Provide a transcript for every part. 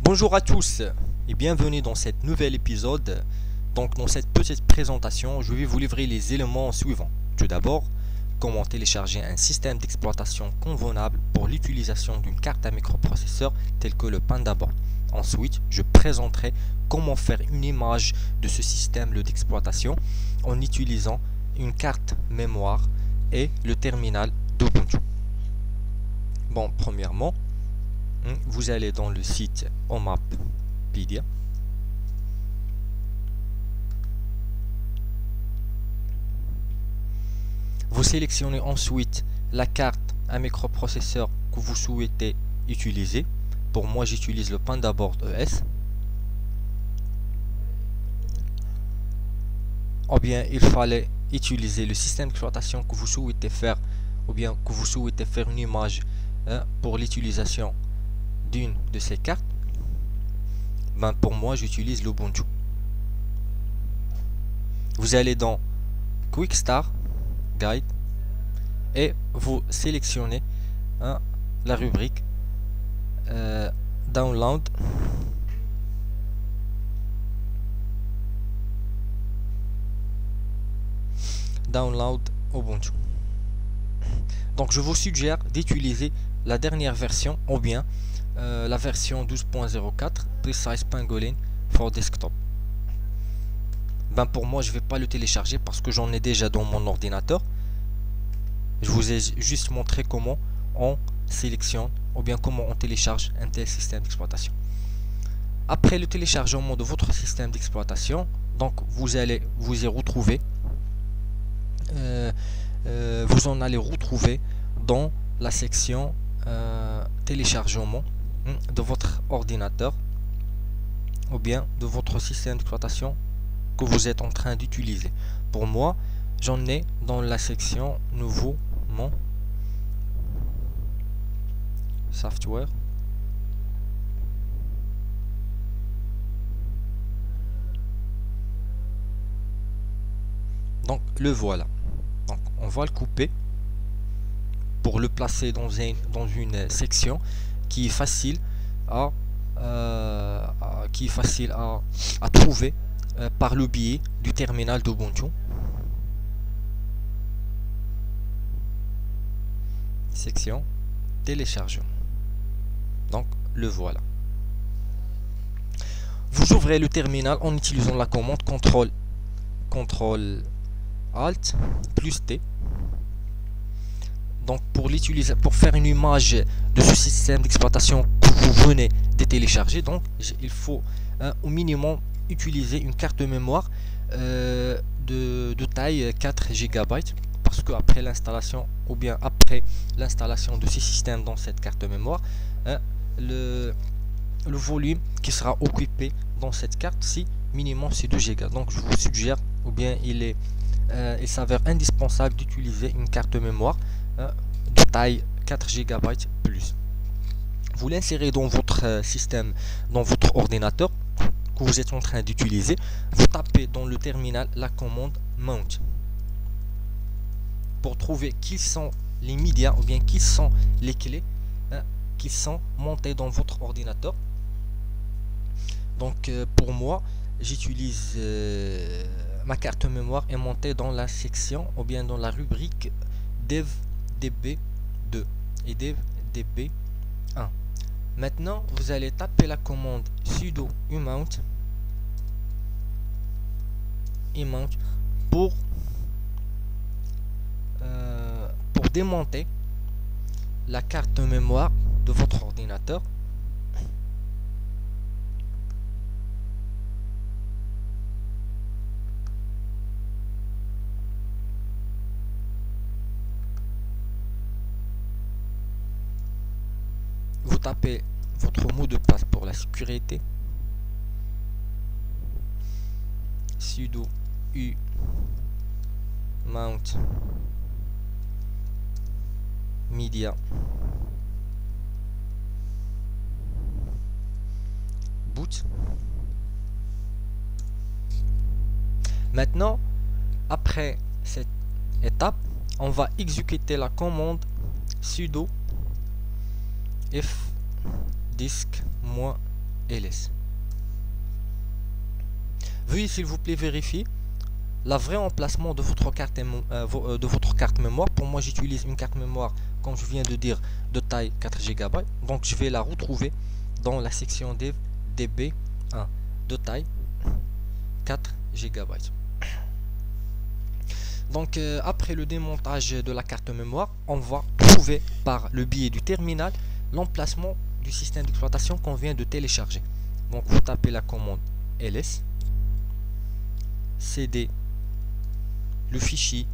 Bonjour à tous et bienvenue dans cet nouvel épisode. Donc dans cette petite présentation, je vais vous livrer les éléments suivants. Tout d'abord, comment télécharger un système d'exploitation convenable pour l'utilisation d'une carte à microprocesseur telle que le PandaBoard. Ensuite, je présenterai comment faire une image de ce système d'exploitation en utilisant une carte mémoire et le terminal d'Ubuntu. Bon, premièrement, vous allez dans le site Omapedia. Vous sélectionnez ensuite la carte à microprocesseur que vous souhaitez utiliser. Pour moi, j'utilise le PandaBoard ES. Ou bien il fallait utiliser le système d'exploitation que vous souhaitez faire, ou bien que vous souhaitez faire une image pour l'utilisation d'une de ces cartes. Pour moi, j'utilise l'Ubuntu. Vous allez dans Quick Start Guide et vous sélectionnez la rubrique Download. Download Ubuntu. Donc je vous suggère d'utiliser la dernière version ou bien la version 12.04 Precise Pangolin for Desktop. Pour moi, je vais pas le télécharger parce que j'en ai déjà dans mon ordinateur. Je vous ai juste montré comment on sélectionne ou bien comment on télécharge un tel système d'exploitation. Après le téléchargement de votre système d'exploitation, donc vous allez vous y retrouver. Vous en allez retrouver dans la section téléchargement de votre ordinateur ou bien de votre système d'exploitation que vous êtes en train d'utiliser. Pour moi, j'en ai dans la section nouveau mon software. Donc le voilà. Donc on va le couper pour le placer dans une section qui est facile à trouver par le biais du terminal d'Ubuntu. Section téléchargement. Donc le voilà. Vous ouvrez le terminal en utilisant la commande CTRL Alt plus T. Donc pour faire une image de ce système d'exploitation que vous venez de télécharger, donc il faut au minimum utiliser une carte mémoire de taille 4 GB, parce que après l'installation ou bien après l'installation de ces systèmes dans cette carte mémoire, le volume qui sera occupé dans cette carte, si minimum c'est 2 Go. Donc je vous suggère, ou bien il s'avère indispensable d'utiliser une carte mémoire de taille 4 GB plus. Vous l'insérez dans votre système, dans votre ordinateur que vous êtes en train d'utiliser. Vous tapez dans le terminal la commande mount pour trouver qui sont les médias ou bien qui sont les clés qui sont montées dans votre ordinateur. Donc pour moi, j'utilise ma carte mémoire est montée dans la section ou bien dans la rubrique DevDB2 et DevDB1. Maintenant, vous allez taper la commande sudo umount pour démonter la carte mémoire de votre ordinateur. Vous tapez votre mot de passe pour la sécurité. Sudo umount media boot. Maintenant, après cette étape, on va exécuter la commande sudo fdisk ls. Veuillez s'il vous plaît vérifier la vraie emplacement de votre carte mémoire. Pour moi, j'utilise une carte mémoire, comme je viens de dire, de taille 4 Go. Donc je vais la retrouver dans la section dev db1 de taille 4 Go. Donc après le démontage de la carte mémoire, on va trouver par le biais du terminal l'emplacement du système d'exploitation qu'on vient de télécharger. Donc vous tapez la commande ls cd le fichier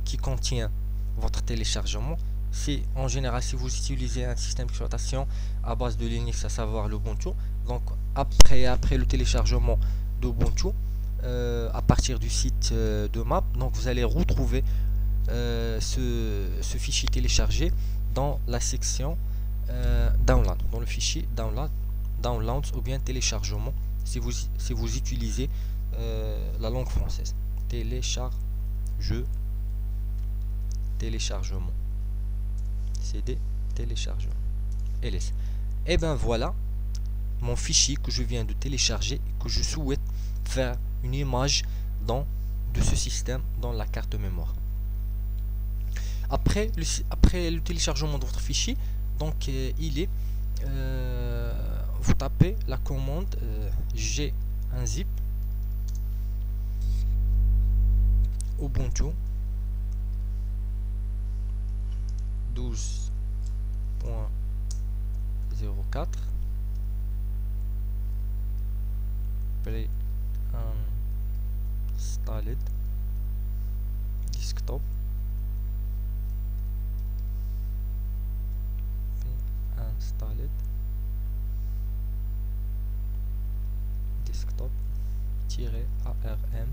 qui contient votre téléchargement. C'est en général si vous utilisez un système d'exploitation à base de Linux, à savoir l'Ubuntu. Donc après le téléchargement d'Ubuntu, à partir du site de map, donc vous allez retrouver ce fichier téléchargé dans la section download, dans le fichier downloads ou bien téléchargement si vous utilisez la langue française. Téléchargement cd téléchargement ls. Et ben voilà mon fichier que je viens de télécharger et que je souhaite faire une image de ce système dans la carte mémoire. Après le téléchargement de votre fichier, donc il est vous tapez la commande g-unzip Ubuntu 12.04 pre-installed desktop installed desktop-arm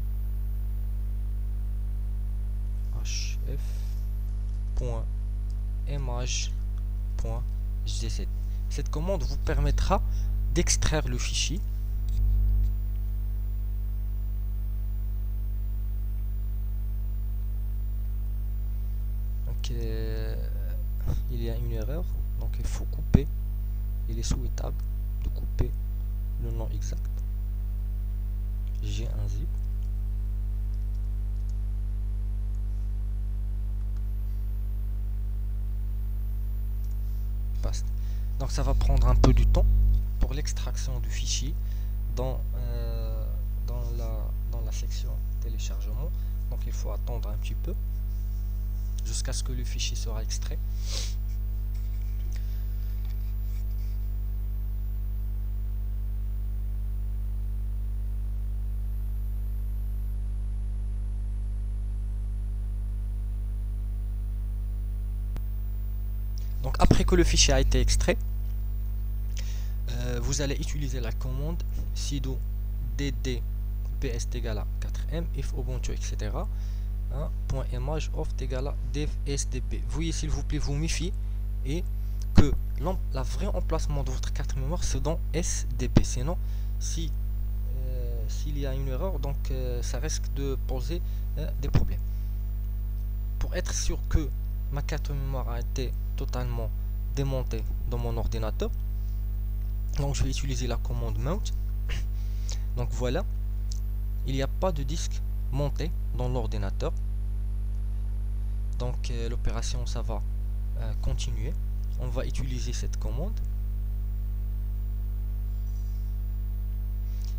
hf.image.gz. Cette commande vous permettra d'extraire le fichier donc il y a une erreur, donc il faut couper, il est souhaitable de couper le nom exact g-unzip paste. Donc ça va prendre un peu du temps pour l'extraction du fichier dans la section téléchargement. Donc il faut attendre un petit peu jusqu'à ce que le fichier sera extrait. Donc après que le fichier a été extrait, vous allez utiliser la commande sudo dd bst égale à 4m if ubuntu etc .image of égale à dev sdp. Veuillez s'il vous plaît vous méfier et que la vraie emplacement de votre carte mémoire c'est dans sdp, sinon s'il y a une erreur, donc ça risque de poser des problèmes. Pour être sûr que ma carte mémoire a été totalement démontée dans mon ordinateur, donc je vais utiliser la commande mount. Donc voilà, il n'y a pas de disque monté dans l'ordinateur, donc l'opération ça va continuer. On va utiliser cette commande.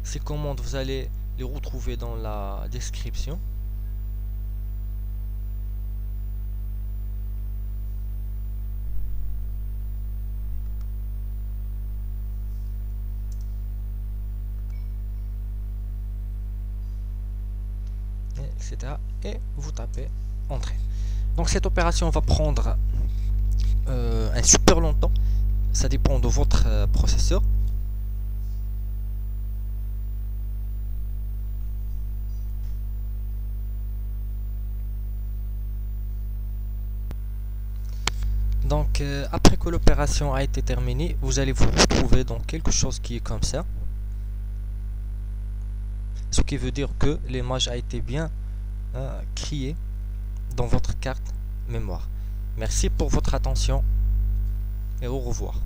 Ces commandes vous allez les retrouver dans la description. Etc. Et vous tapez entrée. Donc cette opération va prendre un super longtemps, ça dépend de votre processeur. Donc après que l'opération a été terminée, vous allez vous retrouver dans quelque chose qui est comme ça, ce qui veut dire que l'image a été bien créée dans votre carte mémoire. Merci pour votre attention et au revoir.